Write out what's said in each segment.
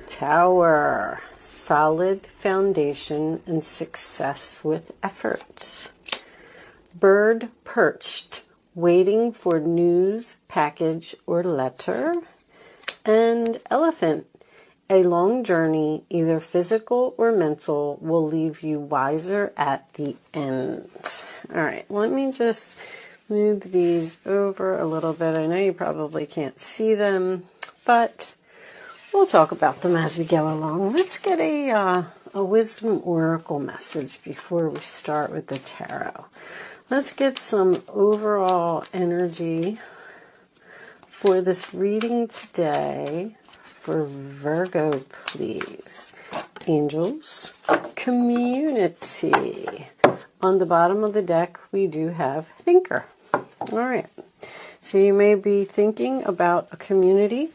Tower, solid foundation and success with effort. Bird perched, waiting for news, package, or letter. And elephant, a long journey, either physical or mental, will leave you wiser at the end. All right, let me just move these over a little bit. I know you probably can't see them, but we'll talk about them as we go along. Let's get a wisdom oracle message before we start with the tarot. Let's get some overall energy for this reading today for Virgo, please. Angels, community. On the bottom of the deck, we do have thinker. All right. So you may be thinking about a community.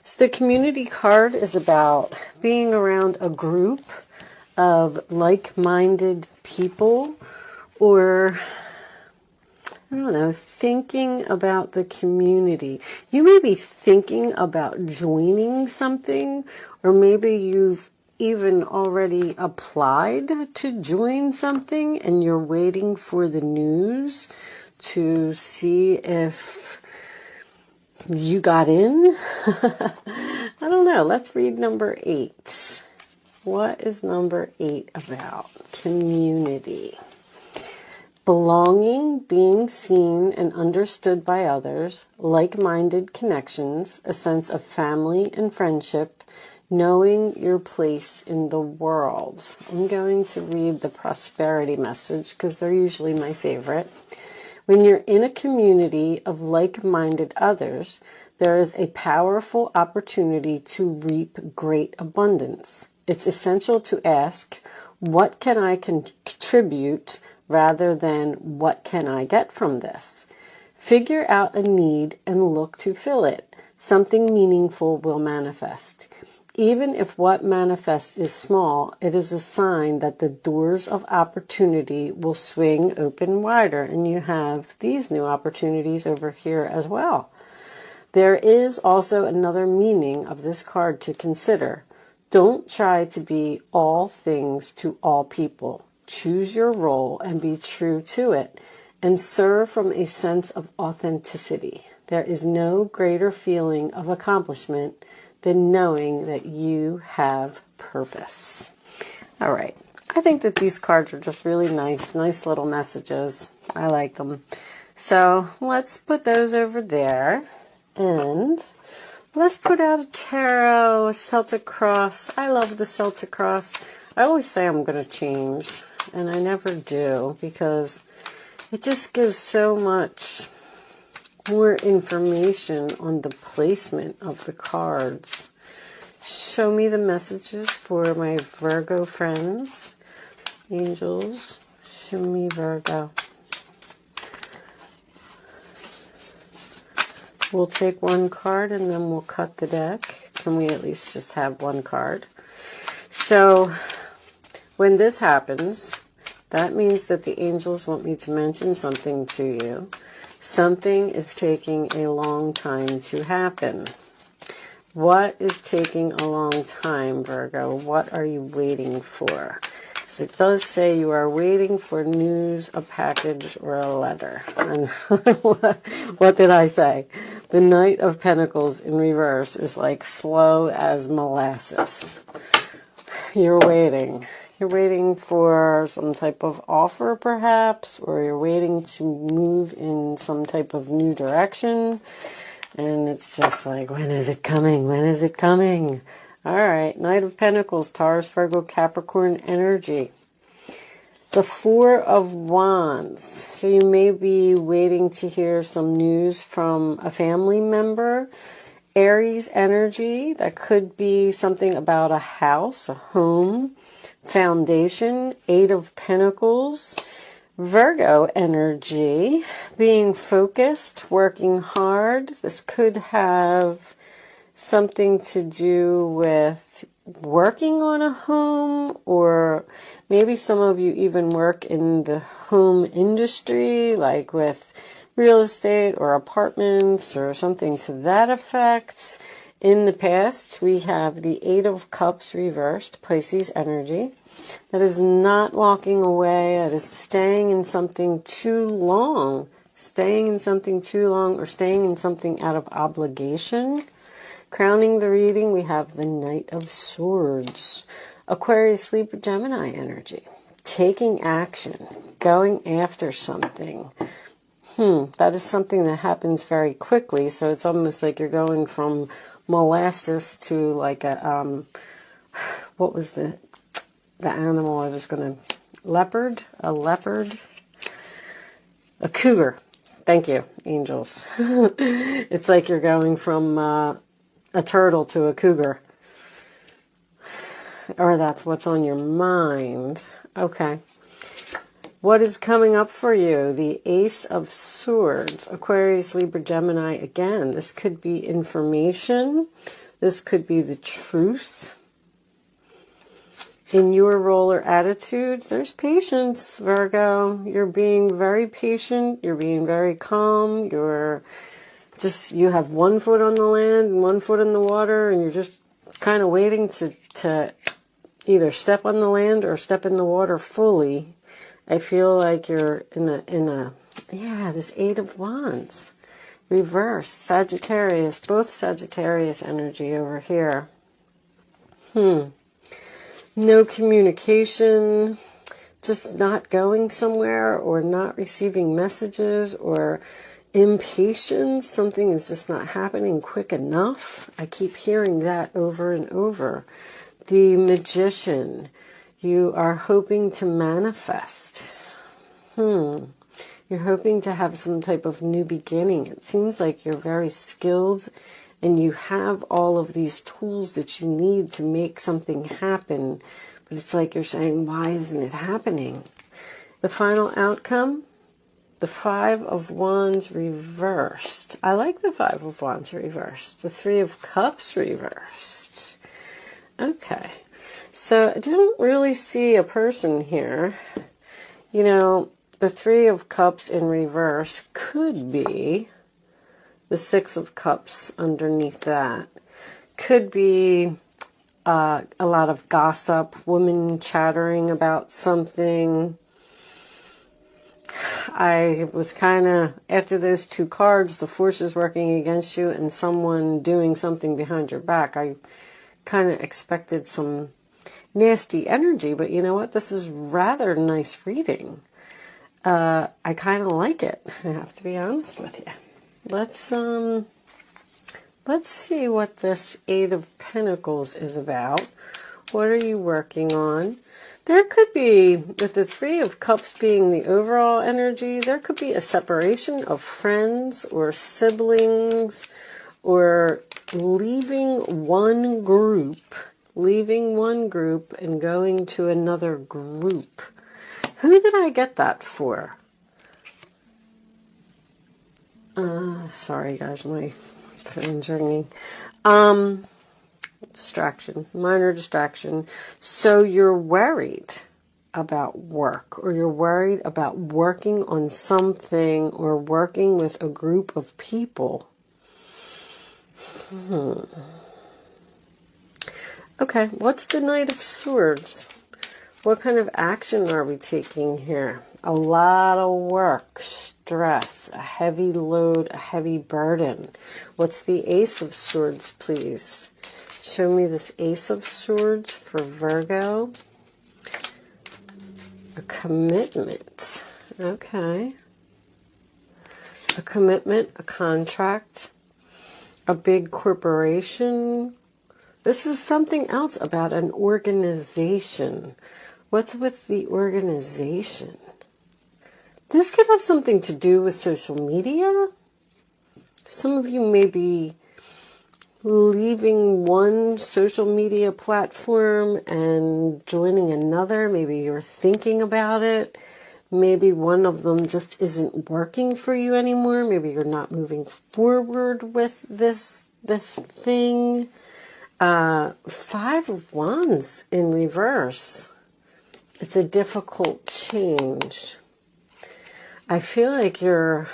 So the community card is about being around a group of like-minded people, or I don't know, thinking about the community. You may be thinking about joining something, or maybe you've even already applied to join something and you're waiting for the news to see if you got in. I don't know. Let's read number 8. What is number 8 about? Community. Belonging, being seen and understood by others, like-minded connections, a sense of family and friendship, knowing your place in the world. I'm going to read the prosperity message because they're usually my favorite. When you're in a community of like-minded others, there is a powerful opportunity to reap great abundance. It's essential to ask, what can I contribute, rather than what can I get from this? Figure out a need and look to fill it. Something meaningful will manifest. Even if what manifests is small, it is a sign that the doors of opportunity will swing open wider. And you have these new opportunities over here as well. There is also another meaning of this card to consider. Don't try to be all things to all people. Choose your role and be true to it, and serve from a sense of authenticity. There is no greater feeling of accomplishment than knowing that you have purpose. All right. I think that these cards are just really nice little messages. I like them. So let's put those over there, and let's put out a tarot, a Celtic cross. I love the Celtic cross. I always say I'm going to change, and I never do, because it just gives so much more information on the placement of the cards. Show me the messages for my Virgo friends. Angels, show me Virgo. We'll take one card and then we'll cut the deck. Can we at least just have one card? So when this happens, that means that the angels want me to mention something to you. Something is taking a long time to happen. What is taking a long time, Virgo? What are you waiting for? Because it does say you are waiting for news, a package, or a letter. And what did I say? The Knight of Pentacles in reverse is like slow as molasses. You're waiting. You're waiting for some type of offer, perhaps, or you're waiting to move in some type of new direction. And it's just like, when is it coming? When is it coming? All right, Knight of Pentacles, Taurus, Virgo, Capricorn energy. The Four of Wands. So you may be waiting to hear some news from a family member. Aries energy, that could be something about a house, a home, foundation. 8 of Pentacles. Virgo energy, being focused, working hard. This could have something to do with working on a home, or maybe some of you even work in the home industry, like with real estate or apartments or something to that effect. In the past, we have the Eight of Cups reversed, Pisces energy. That is not walking away. That is staying in something too long. Staying in something too long, or staying in something out of obligation. Crowning the reading, we have the Knight of Swords. Aquarius, Libra, Gemini energy. Taking action. Going after something. That is something that happens very quickly. So it's almost like you're going from molasses to like a, what was the animal I was going to, a leopard, a cougar. Thank you, angels. It's like you're going from a turtle to a cougar. Or that's what's on your mind. Okay. What is coming up for you? The Ace of Swords. Aquarius, Libra, Gemini. Again, this could be information. This could be the truth. In your role or attitude, there's patience, Virgo. You're being very patient. You're being very calm. You have one foot on the land and one foot in the water, and you're just kind of waiting to either step on the land or step in the water fully. I feel like you're in a this Eight of Wands. Reverse, Sagittarius, both Sagittarius energy over here. No communication, just not going somewhere, or not receiving messages, or impatience. Something is just not happening quick enough. I keep hearing that over and over. The Magician. You are hoping to manifest. You're hoping to have some type of new beginning. It seems like you're very skilled and you have all of these tools that you need to make something happen. But it's like you're saying, why isn't it happening? The final outcome, the Five of Wands reversed. I like the Five of Wands reversed. The Three of Cups reversed. Okay. So I didn't really see a person here. You know, the Three of Cups in reverse could be the Six of Cups underneath that. Could be a lot of gossip, women chattering about something. I was kind of, after those two cards, the forces working against you and someone doing something behind your back, I kind of expected some nasty energy, but you know what? This is rather nice reading. I kind of like it. I have to be honest with you. Let's see what this Eight of Pentacles is about. What are you working on? There could be, with the Three of Cups being the overall energy, there could be a separation of friends or siblings, or leaving one group and going to another group. Who did I get that for? Sorry guys, my phone's ringing. Distraction, minor distraction. So you're worried about work, or you're worried about working on something, or working with a group of people. Okay, what's the Knight of Swords? What kind of action are we taking here? A lot of work, stress, a heavy load, a heavy burden. What's the Ace of Swords, please? Show me this Ace of Swords for Virgo. A commitment. Okay. A commitment, a contract, a big corporation. This is something else about an organization. What's with the organization? This could have something to do with social media. Some of you may be leaving one social media platform and joining another. Maybe you're thinking about it. Maybe one of them just isn't working for you anymore. Maybe you're not moving forward with this thing. Five of Wands in reverse. It's a difficult change. I feel like you're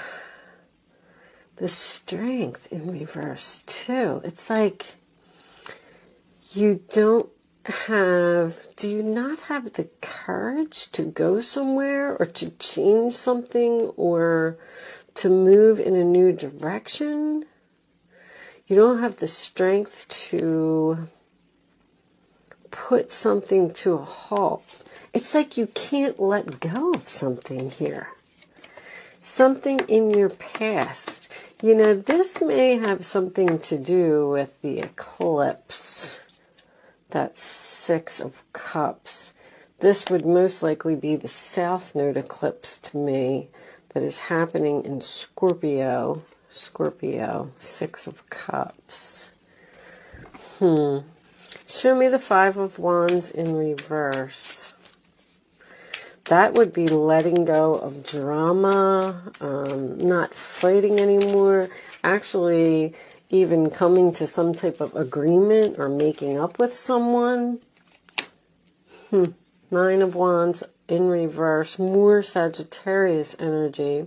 the Strength in reverse too. It's like you do you not have the courage to go somewhere or to change something or to move in a new direction? You don't have the strength to put something to a halt. It's like you can't let go of something here. Something in your past. You know, this may have something to do with the eclipse. That's 6 of Cups. This would most likely be the South Node eclipse to me that is happening in Scorpio. Scorpio, 6 of Cups. Show me the 5 of Wands in reverse. That would be letting go of drama, not fighting anymore, actually even coming to some type of agreement or making up with someone. 9 of Wands in reverse, more Sagittarius energy.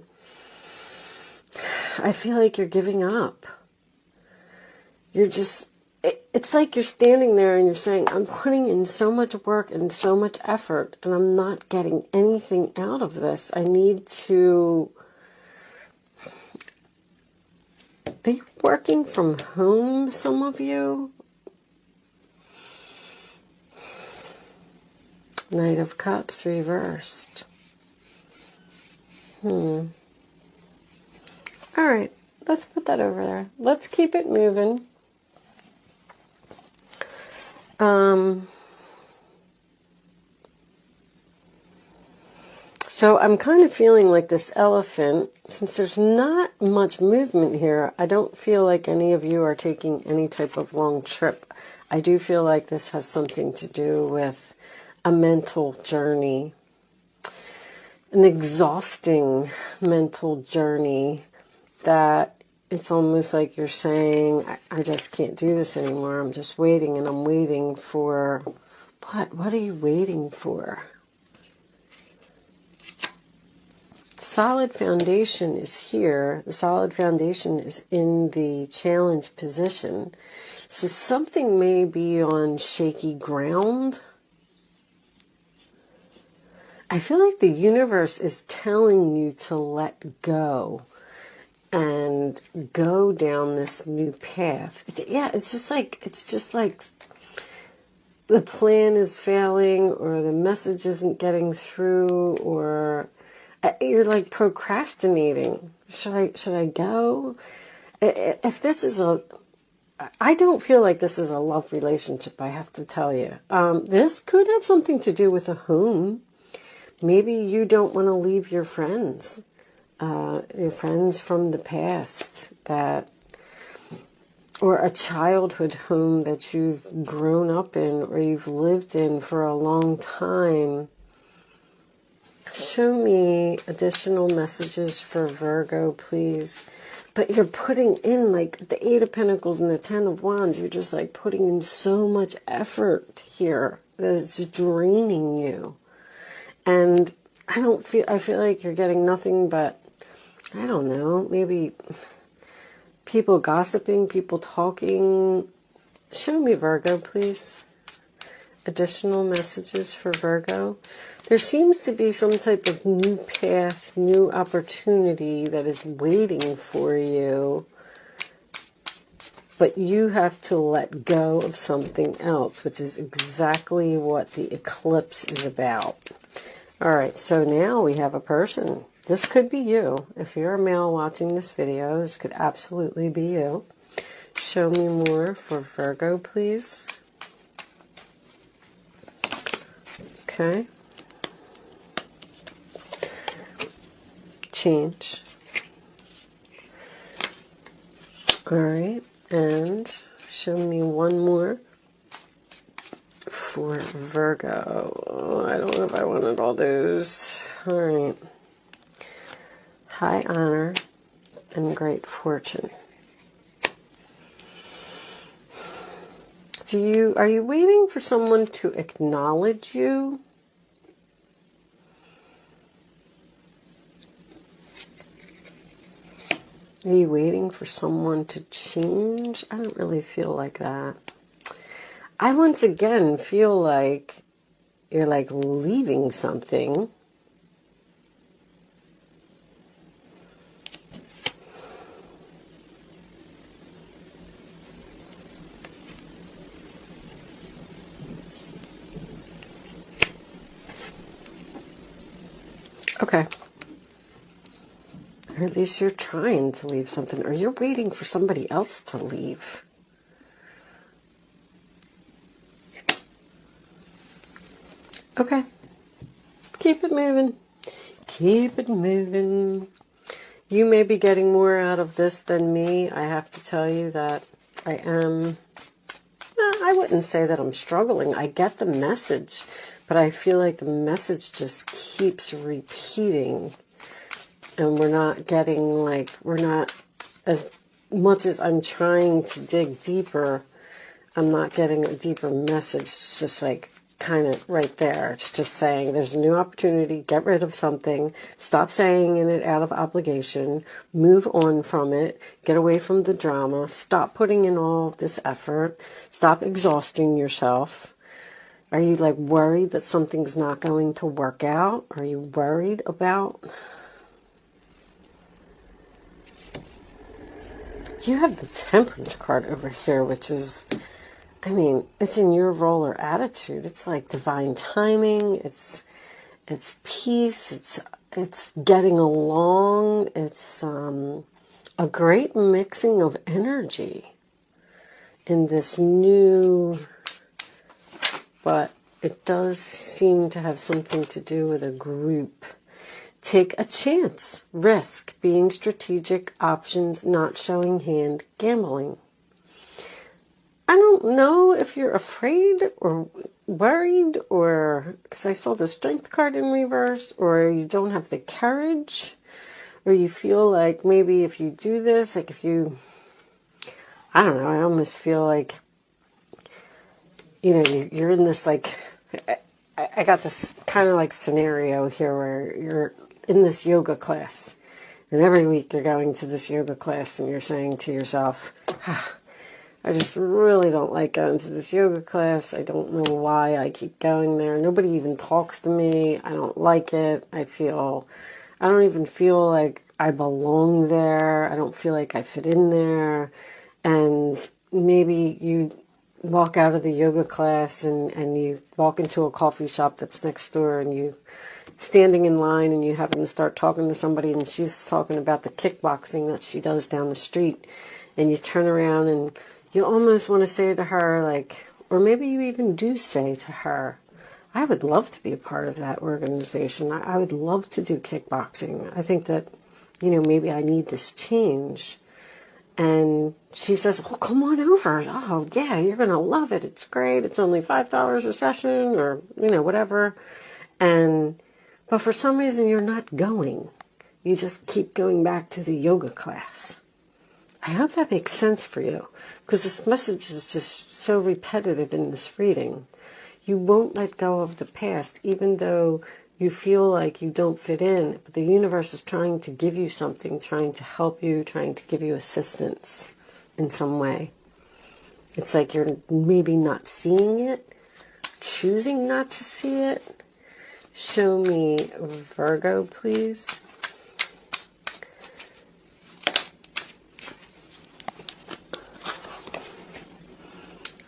I feel like you're giving up. You're just, it's like you're standing there and you're saying, I'm putting in so much work and so much effort and I'm not getting anything out of this. I need to... Are you working from home, some of you? Knight of Cups reversed. All right, let's put that over there. Let's keep it moving. So I'm kind of feeling like this elephant, since there's not much movement here, I don't feel like any of you are taking any type of long trip. I do feel like this has something to do with a mental journey, an exhausting mental journey that it's almost like you're saying, I just can't do this anymore. I'm just waiting and I'm waiting for, what? What are you waiting for? Solid foundation is here. The solid foundation is in the challenge position. So something may be on shaky ground. I feel like the universe is telling you to let go and go down this new path. It's just like the plan is failing or the message isn't getting through or you're like procrastinating. Should I go? If this is I don't feel like this is a love relationship, I have to tell you. This could have something to do with a home. Maybe you don't want to leave your friends from the past or a childhood home that you've grown up in or you've lived in for a long time. Show me additional messages for Virgo, please. But you're putting in like the 8 of Pentacles and the 10 of Wands. You're just like putting in so much effort here that it's draining you. And I feel like you're getting nothing but, I don't know, maybe people gossiping, people talking. Show me Virgo, please. Additional messages for Virgo. There seems to be some type of new path, new opportunity that is waiting for you. But you have to let go of something else, which is exactly what the eclipse is about. All right, so now we have a person. This could be you. If you're a male watching this video, this could absolutely be you. Show me more for Virgo, please. Okay. Change. All right, and show me one more for Virgo. Oh, I don't know if I wanted all those. All right. High honor and great fortune. Are you waiting for someone to acknowledge you? Are you waiting for someone to change? I don't really feel like that. I once again feel like you're like leaving something. Okay. Or at least you're trying to leave something, or you're waiting for somebody else to leave. Okay. Keep it moving. Keep it moving. You may be getting more out of this than me. I have to tell you that I am... I wouldn't say that I'm struggling. I get the message, but I feel like the message just keeps repeating. And we're not getting, like, we're not, as much as I'm trying to dig deeper, I'm not getting a deeper message. It's just like kind of right there. It's just saying there's a new opportunity, get rid of something, stop saying it out of obligation, move on from it, get away from the drama, stop putting in all this effort, stop exhausting yourself. Are you like worried that something's not going to work out? Are you worried about... You have the Temperance card over here, which is, I mean, it's in your role or attitude. It's like divine timing. It's peace. It's getting along. It's a great mixing of energy in this new, but it does seem to have something to do with a group. Take a chance. Risk. Being strategic. Options. Not showing hand. Gambling. I don't know if you're afraid or worried, or because I saw the Strength card in reverse, or you don't have the courage, or you feel like maybe if you do this, like if you, I don't know, I almost feel like, you know, you're in this like, I got this kind of like scenario here where you're in this yoga class, and every week you're going to this yoga class and you're saying to yourself, I just really don't like going to this yoga class. I don't know why I keep going there. Nobody even talks to me. I don't like it. I don't even feel like I belong there. I don't feel like I fit in there. And maybe you walk out of the yoga class and you walk into a coffee shop that's next door, and you standing in line and you happen to start talking to somebody, and she's talking about the kickboxing that she does down the street, and you turn around and you almost want to say to her, like, or maybe you even do say to her, I would love to be a part of that organization. I would love to do kickboxing. I think that, you know, maybe I need this change. And she says, oh, come on over. Oh, yeah, you're going to love it. It's great. It's only $5 a session, or, you know, whatever. But for some reason, you're not going. You just keep going back to the yoga class. I hope that makes sense for you, because this message is just so repetitive in this reading. You won't let go of the past, even though you feel like you don't fit in, but the universe is trying to give you something, trying to help you, trying to give you assistance in some way. It's like you're maybe not seeing it, choosing not to see it. Show me Virgo, please.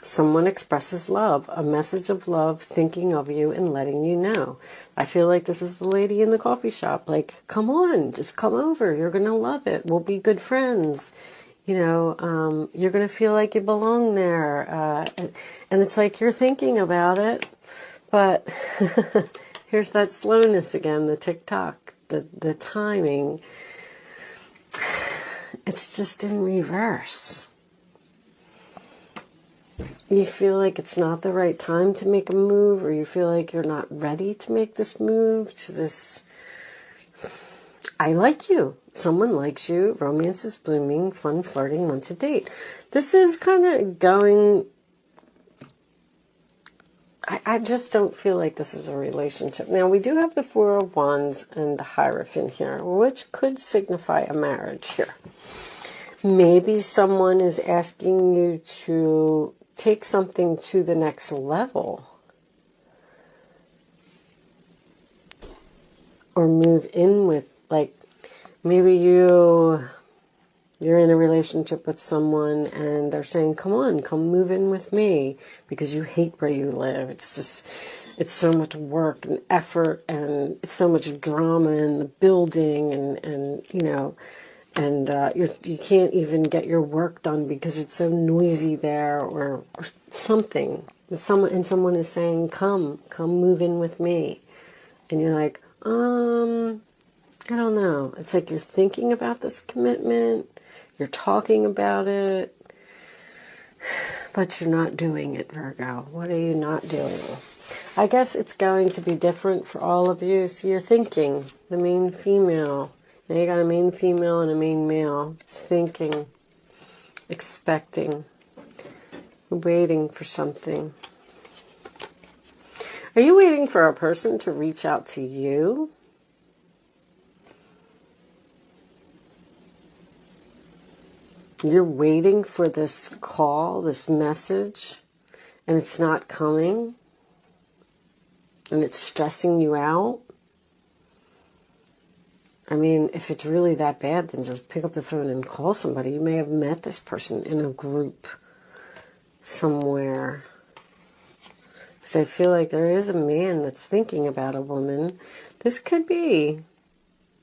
Someone expresses love, a message of love, thinking of you and letting you know. I feel like this is the lady in the coffee shop. Like, come on, just come over. You're going to love it. We'll be good friends. You know, you're going to feel like you belong there. And it's like you're thinking about it. But here's that slowness again, the tick-tock, the timing. It's just in reverse. You feel like it's not the right time to make a move, or you feel like you're not ready to make this move to this, I like you. Someone likes you. Romance is blooming. Fun flirting. Want to date. This is kind of going, I just don't feel like this is a relationship. Now, we do have the Four of Wands and the Hierophant here, which could signify a marriage here. Maybe someone is asking you to take something to the next level. Or move in with, like, maybe you're in a relationship with someone and they're saying, come on, come move in with me, because you hate where you live. It's so much work and effort, and it's so much drama in the building, and you can't even get your work done because it's so noisy there, or something. And someone is saying, come move in with me. And you're like, I don't know. It's like you're thinking about this commitment, you're talking about it, but you're not doing it, Virgo. What are you not doing? I guess it's going to be different for all of you. So you're thinking, the main female. Now you got a main female and a main male. It's thinking, expecting, waiting for something. Are you waiting for a person to reach out to you? You're waiting for this call, this message, and it's not coming, and it's stressing you out. I mean, if it's really that bad, then just pick up the phone and call somebody. You may have met this person in a group somewhere. Because I feel like there is a man that's thinking about a woman. This could be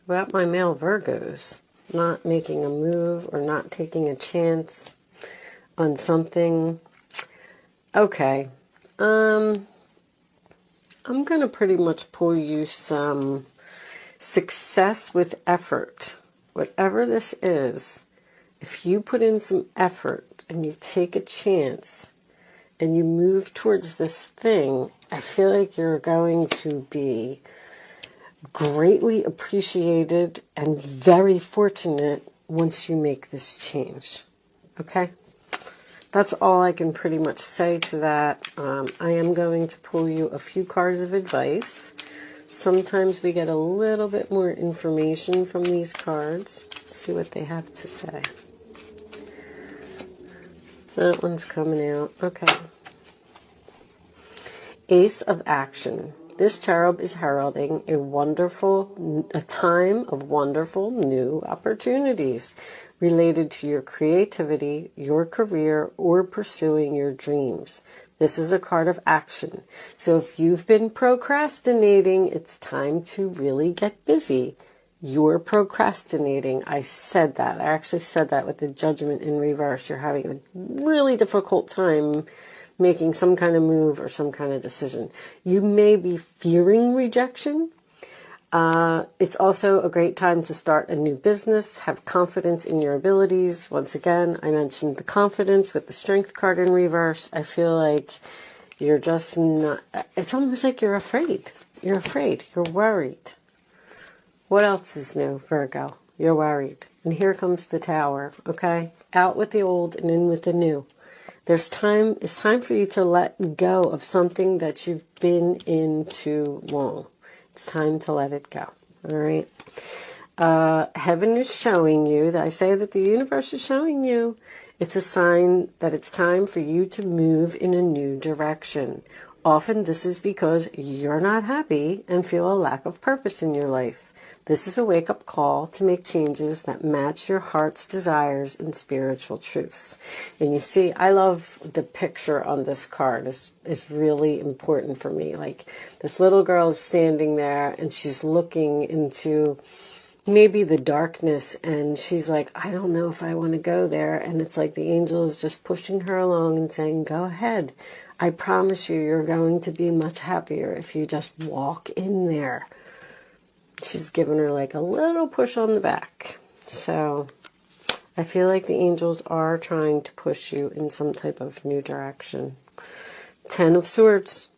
about my male Virgos. Not making a move or not taking a chance on something. Okay. I'm going to pretty much pull you some success with effort. Whatever this is, if you put in some effort and you take a chance and you move towards this thing, I feel like you're going to be greatly appreciated and very fortunate once you make this change. Okay? That's all I can pretty much say to that. I am going to pull you a few cards of advice. Sometimes we get a little bit more information from these cards. Let's see what they have to say. That one's coming out. Okay. Ace of Action. This cherub is heralding a time of wonderful new opportunities related to your creativity, your career, or pursuing your dreams. This is a card of action. So if you've been procrastinating, it's time to really get busy. You're procrastinating. I said that. I actually said that with the Judgment in reverse. You're having a really difficult time making some kind of move or some kind of decision. You may be fearing rejection. It's also a great time to start a new business, have confidence in your abilities. Once again, I mentioned the confidence with the Strength card in reverse. I feel like you're just not, it's almost like you're afraid. You're afraid. You're worried. What else is new, Virgo? You're worried. And here comes the Tower, okay? Out with the old and in with the new. It's time for you to let go of something that you've been in too long. It's time to let it go. All right. Heaven is showing you, I say that the universe is showing you, it's a sign that it's time for you to move in a new direction. Often this is because you're not happy and feel a lack of purpose in your life. This is a wake-up call to make changes that match your heart's desires and spiritual truths. And you see, I love the picture on this card. It's really important for me. Like, this little girl is standing there and she's looking into maybe the darkness, and she's like, I don't know if I want to go there. And it's like the angel is just pushing her along and saying, go ahead. I promise you, you're going to be much happier if you just walk in there. She's giving her like a little push on the back. So I feel like the angels are trying to push you in some type of new direction. 10 of Swords.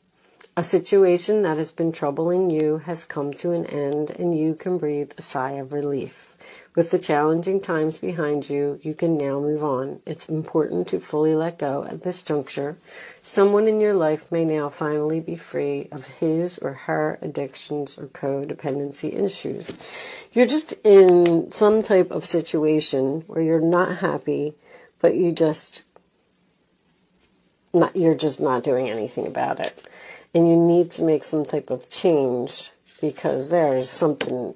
A situation that has been troubling you has come to an end, and you can breathe a sigh of relief. With the challenging times behind you, you can now move on. It's important to fully let go at this juncture. Someone in your life may now finally be free of his or her addictions or codependency issues. You're just in some type of situation where you're not happy, but you're just not doing anything about it. And you need to make some type of change, because there's something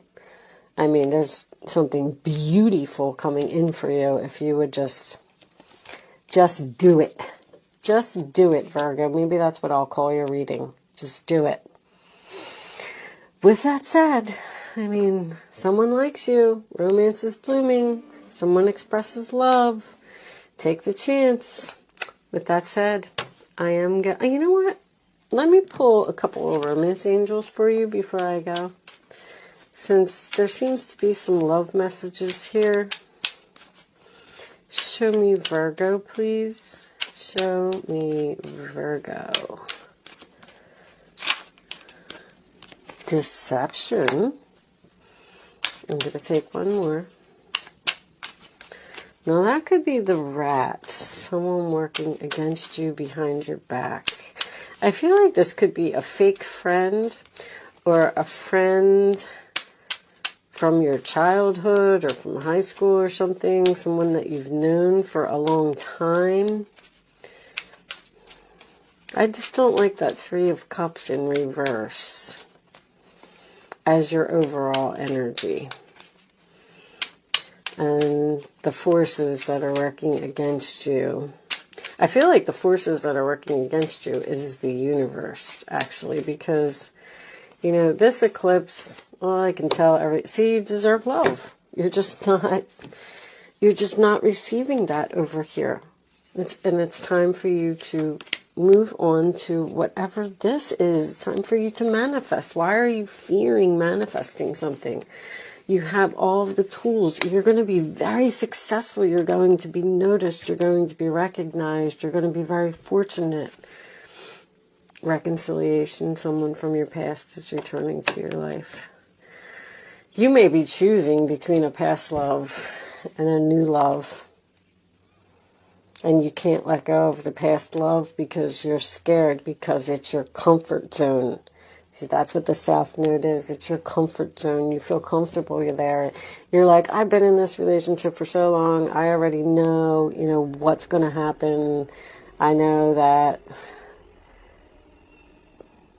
beautiful coming in for you if you would just do it. Just do it, Virgo. Maybe that's what I'll call your reading. Just do it. With that said, someone likes you. Romance is blooming. Someone expresses love. Take the chance. With that said, you know what? Let me pull a couple of romance angels for you before I go, since there seems to be some love messages here. Show me Virgo, please. Show me Virgo. Deception. I'm going to take one more. Now that could be the rat. Someone working against you behind your back. I feel like this could be a fake friend, or a friend from your childhood or from high school or something. Someone that you've known for a long time. I just don't like that Three of Cups in reverse as your overall energy. And the forces that are working against you. I feel like the forces that are working against you is the universe, actually, because, this eclipse, all I can tell, see, you deserve love. You're just not receiving that over here. It's time for you to move on to whatever this is. It's time for you to manifest. Why are you fearing manifesting something? You have all of the tools. You're going to be very successful. You're going to be noticed. You're going to be recognized. You're going to be very fortunate. Reconciliation. Someone from your past is returning to your life. You may be choosing between a past love and a new love. And you can't let go of the past love because you're scared, because it's your comfort zone. See, that's what the South Node is. It's your comfort zone. You feel comfortable. You're there. You're like, I've been in this relationship for so long. I already know, what's going to happen. I know that,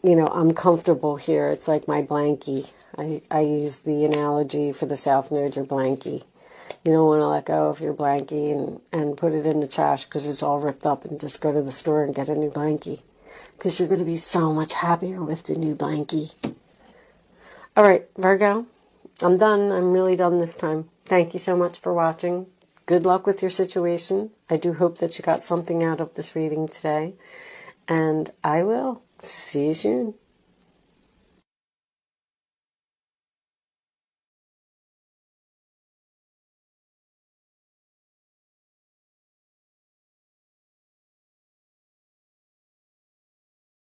I'm comfortable here. It's like my blankie. I use the analogy for the South Node, your blankie. You don't want to let go of your blankie and put it in the trash because it's all ripped up, and just go to the store and get a new blankie. Because you're going to be so much happier with the new blankie. All right, Virgo, I'm done. I'm really done this time. Thank you so much for watching. Good luck with your situation. I do hope that you got something out of this reading today. And I will see you soon.